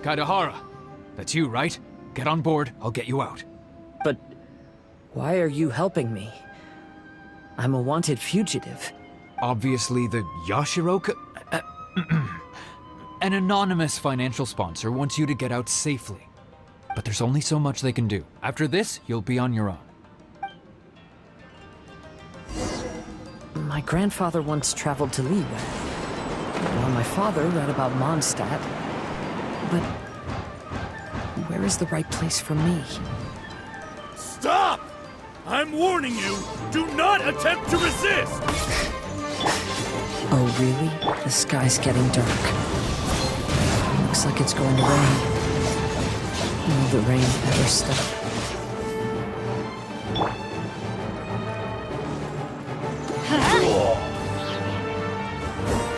Kaedehara, that's you, right? Get on board, I'll get you out. But why are you helping me? I'm a wanted fugitive. Obviously the Yashiro... An anonymous financial sponsor wants you to get out safely. But there's only so much they can do. After this, you'll be on your own. My grandfather once traveled to Liyue, while my father read about Mondstadt. But where is the right place for me? Stop! I'm warning you, do not attempt to resist! Oh, really? The sky's getting dark. Looks like it's going to rain. Will the rain ever stop?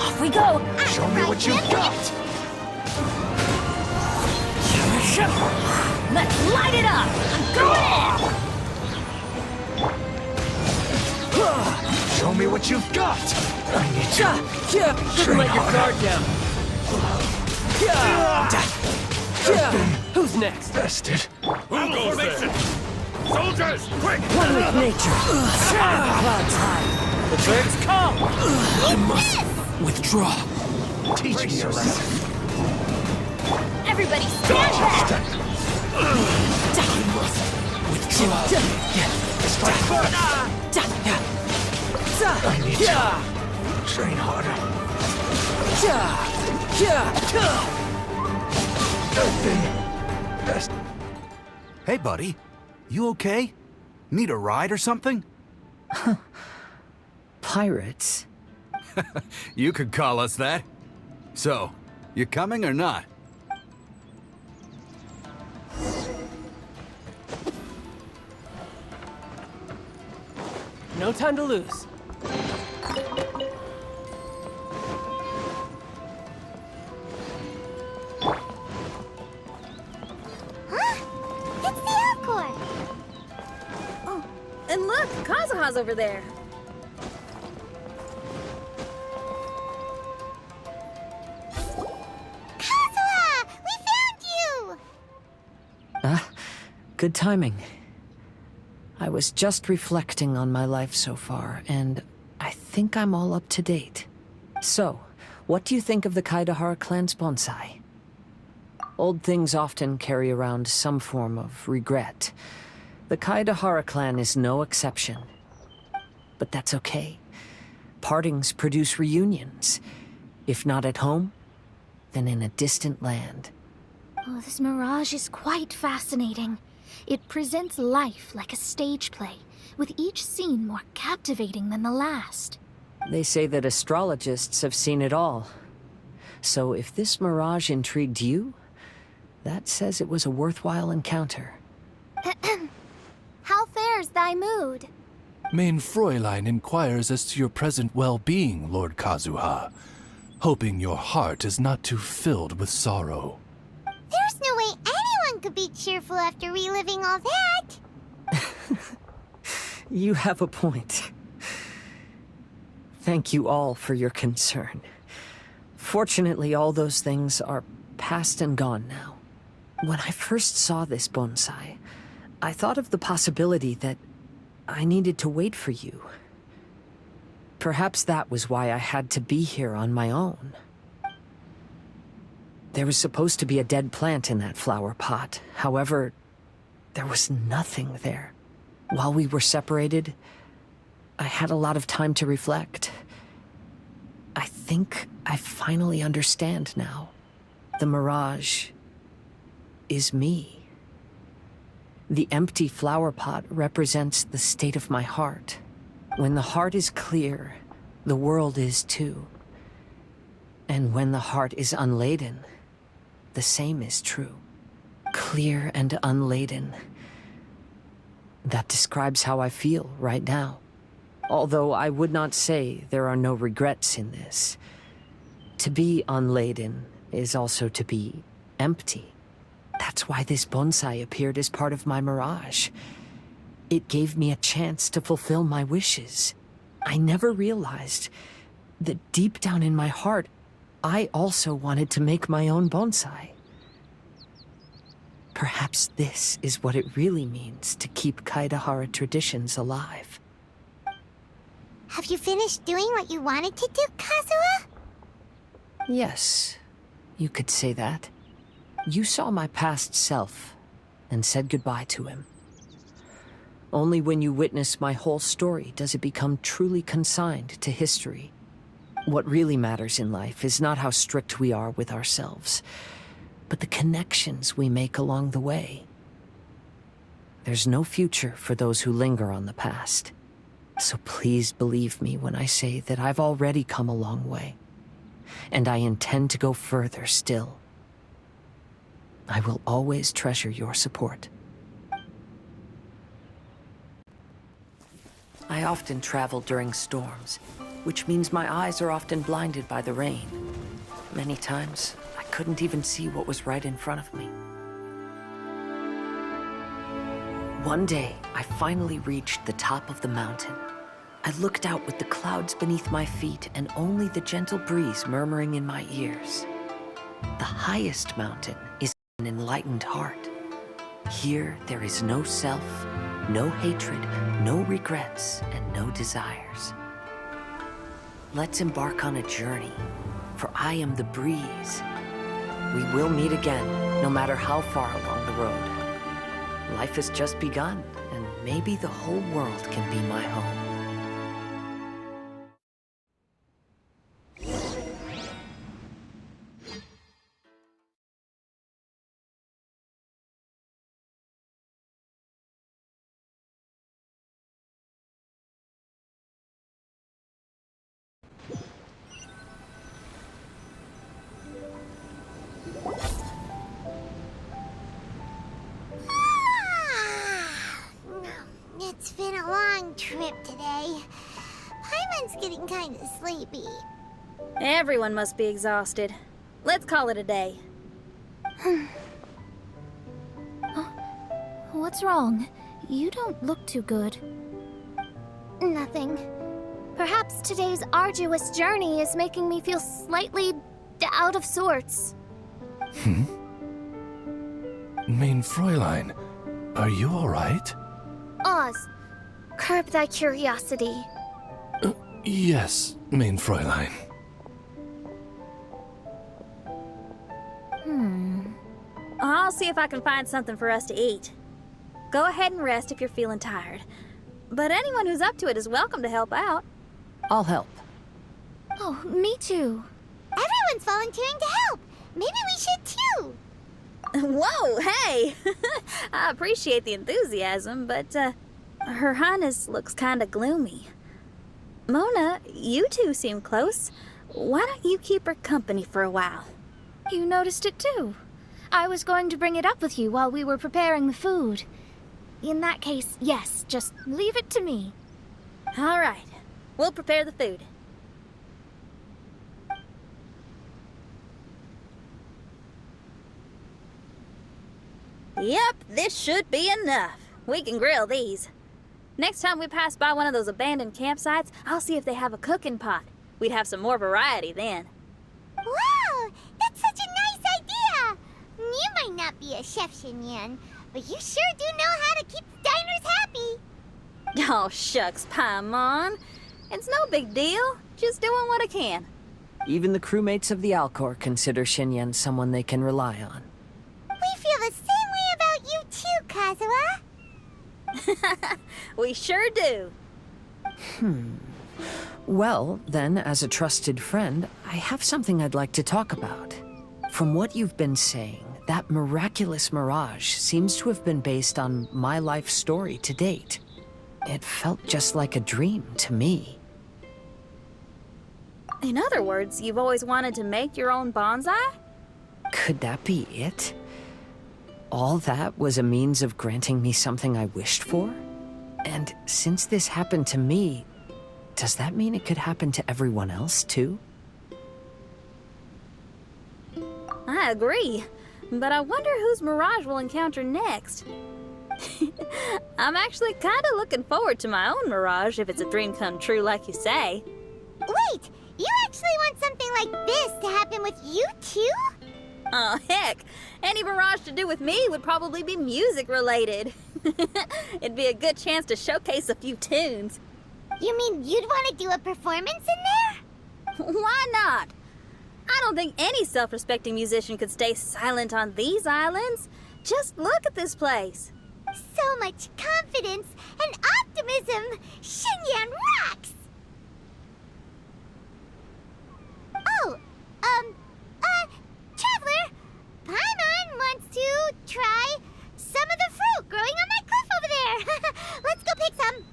Off we go! Show me what you've got! Let's light it up! I'm going in! Show me what you've got! I need you. Shouldn't let your guard down. Who's next? Bested. Move formation! Soldiers, quick! One with nature. Clouds high. The birds come. I must withdraw. Teach me a lesson. Everybody stand back! I must withdraw. Strike first. I need you. Train harder. Hey, buddy. You okay? Need a ride or something? Pirates? You could call us that. So, you coming or not? No time to lose. It's the Alcor! Oh, and look, Kazuha's over there. Kazuha! We found you! Good timing. I was just reflecting on my life so far, and I think I'm all up to date. So, what do you think of the Kaedahara clan's bonsai? Old things often carry around some form of regret. The Kaedahara clan is no exception. But that's okay. Partings produce reunions. If not at home, then in a distant land. Oh, this mirage is quite fascinating. It presents life like a stage play, with each scene more captivating than the last. They say that astrologists have seen it all. So if this mirage intrigued you, that says it was a worthwhile encounter. How fares thy mood? Mein Fräulein inquires as to your present well-being, Lord Kazuha, hoping your heart is not too filled with sorrow. There's no way anyone could be cheerful after reliving all that! You have a point. Thank you all for your concern. Fortunately, all those things are past and gone now. When I first saw this bonsai, I thought of the possibility that I needed to wait for you. Perhaps that was why I had to be here on my own. There was supposed to be a dead plant in that flower pot. However, there was nothing there. While we were separated, I had a lot of time to reflect. I think I finally understand now. The mirage is me. The empty flower pot represents the state of my heart. When the heart is clear, the world is too. And when the heart is unladen, the same is true. Clear and unladen. That describes how I feel right now. Although I would not say there are no regrets in this. To be unladen is also to be empty. That's why this bonsai appeared as part of my mirage. It gave me a chance to fulfill my wishes. I never realized that deep down in my heart, I also wanted to make my own bonsai. Perhaps this is what it really means to keep Kaedahara traditions alive. Have you finished doing what you wanted to do, Kazuha? Yes, you could say that. You saw my past self and said goodbye to him. Only when you witness my whole story does it become truly consigned to history. What really matters in life is not how strict we are with ourselves, but the connections we make along the way. There's no future for those who linger on the past. So please believe me when I say that I've already come a long way, and I intend to go further still. I will always treasure your support. I often travel during storms, which means my eyes are often blinded by the rain. Many times, I couldn't even see what was right in front of me. One day, I finally reached the top of the mountain. I looked out with the clouds beneath my feet and only the gentle breeze murmuring in my ears. The highest mountain is an enlightened heart. Here, there is no self, no hatred, no regrets, and no desires. Let's embark on a journey, for I am the breeze. We will meet again, no matter how far along the road. Life has just begun, and maybe the whole world can be my home. long trip today. Paimon's getting kind of sleepy. Everyone must be exhausted. Let's call it a day. What's wrong? You don't look too good. Nothing. Perhaps today's arduous journey is making me feel slightly out of sorts. Main Fräulein, are you alright? Oz, curb thy curiosity. Yes, Main Fräulein. I'll see if I can find something for us to eat. Go ahead and rest if you're feeling tired. But anyone who's up to it is welcome to help out. I'll help. Oh, me too. Everyone's volunteering to help. Maybe we should too. Whoa, hey! I appreciate the enthusiasm, but, Her Highness looks kinda gloomy. Mona, you two seem close. Why don't you keep her company for a while? You noticed it too. I was going to bring it up with you while we were preparing the food. In that case, yes, just leave it to me. All right, we'll prepare the food. Yep, this should be enough. We can grill these. Next time we pass by one of those abandoned campsites, I'll see if they have a cooking pot. We'd have some more variety then. Wow, that's such a nice idea. You might not be a chef, Xinyan, but you sure do know how to keep the diners happy. Oh, shucks, Paimon. It's no big deal. Just doing what I can. Even the crewmates of the Alcor consider Xinyan someone they can rely on. We feel the same way about you too, Kazuha. We sure do. Well, then, as a trusted friend, I have something I'd like to talk about. From what you've been saying, that miraculous mirage seems to have been based on my life story to date. It felt just like a dream to me. In other words, you've always wanted to make your own bonsai? Could that be it? All that was a means of granting me something I wished for? And since this happened to me, does that mean it could happen to everyone else, too? I agree, but I wonder whose mirage we'll encounter next. I'm actually kind of looking forward to my own mirage if it's a dream come true like you say. Wait, you actually want something like this to happen with you too? Oh, heck. Any mirage to do with me would probably be music-related. It'd be a good chance to showcase a few tunes. You mean you'd want to do a performance in there? Why not? I don't think any self-respecting musician could stay silent on these islands. Just look at this place. So much confidence and optimism. Xinyan rocks! Oh, Traveler, Paimon wants to try some of the fruit growing on that cliff over there. Let's go pick some.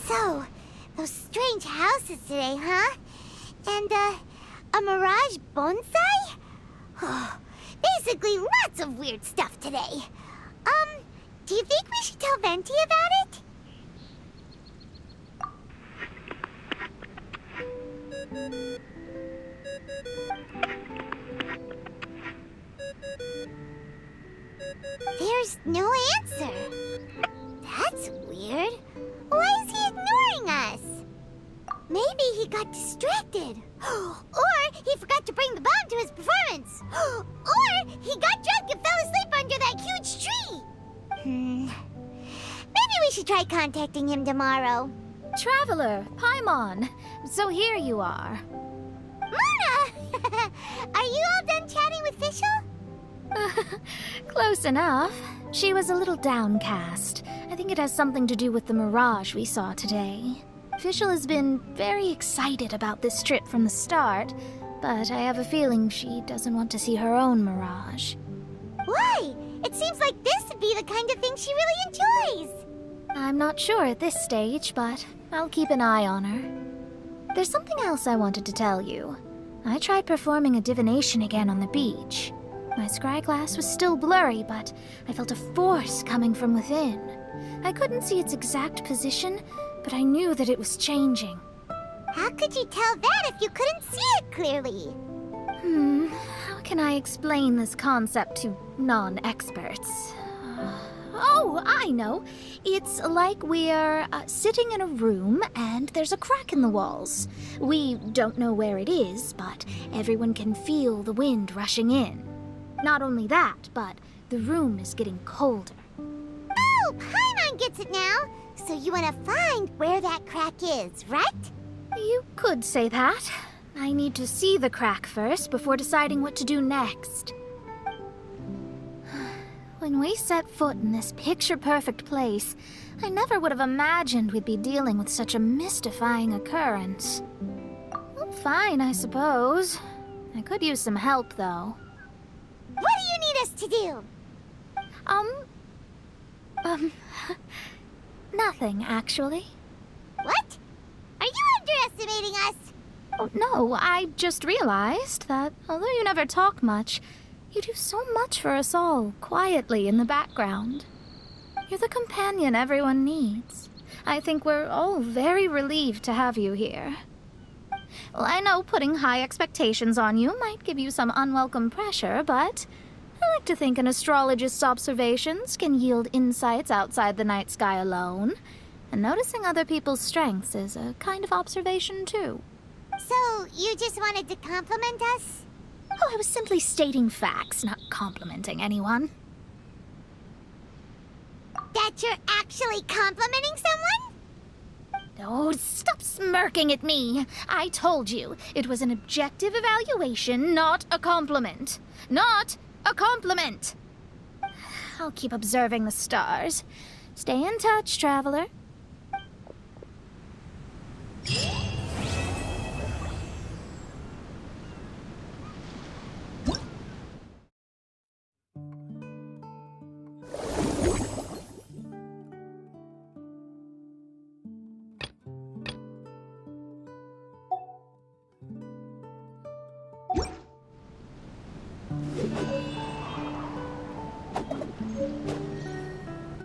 So, those strange houses today, huh? And, a mirage bonsai? Oh, basically lots of weird stuff today. Do you think we should tell Venti about it? There's no answer. That's weird. Why is he ignoring us? Maybe he got distracted. Or he forgot to bring the bomb to his performance. Or he got drunk and fell asleep under that huge tree. Maybe we should try contacting him tomorrow. Traveler, Paimon. So here you are. Mona! Are you all done chatting with Fischl? Close enough. She was a little downcast. I think it has something to do with the mirage we saw today. Fischl has been very excited about this trip from the start, but I have a feeling she doesn't want to see her own mirage. Why? It seems like this would be the kind of thing she really enjoys. I'm not sure at this stage, but I'll keep an eye on her. There's something else I wanted to tell you. I tried performing a divination again on the beach. My scryglass was still blurry, but I felt a force coming from within. I couldn't see its exact position, but I knew that it was changing. How could you tell that if you couldn't see it clearly? How can I explain this concept to non-experts? Oh, I know. It's like we're sitting in a room and there's a crack in the walls. We don't know where it is, but everyone can feel the wind rushing in. Not only that, but the room is getting colder. Oh, Paimon gets it now. So you want to find where that crack is, right? You could say that. I need to see the crack first before deciding what to do next. When we set foot in this picture-perfect place, I never would have imagined we'd be dealing with such a mystifying occurrence. Well, fine, I suppose. I could use some help, though. What do you need us to do? Nothing, actually. What? Are you underestimating us? Oh, no, I just realized that although you never talk much, you do so much for us all, quietly in the background. You're the companion everyone needs. I think we're all very relieved to have you here. Well, I know putting high expectations on you might give you some unwelcome pressure, but I like to think an astrologist's observations can yield insights outside the night sky alone. And noticing other people's strengths is a kind of observation, too. So, you just wanted to compliment us? Oh, I was simply stating facts, not complimenting anyone. That you're actually complimenting someone? Oh, stop smirking at me. I told you, it was an objective evaluation, not a compliment. Not a compliment! I'll keep observing the stars. Stay in touch, traveler.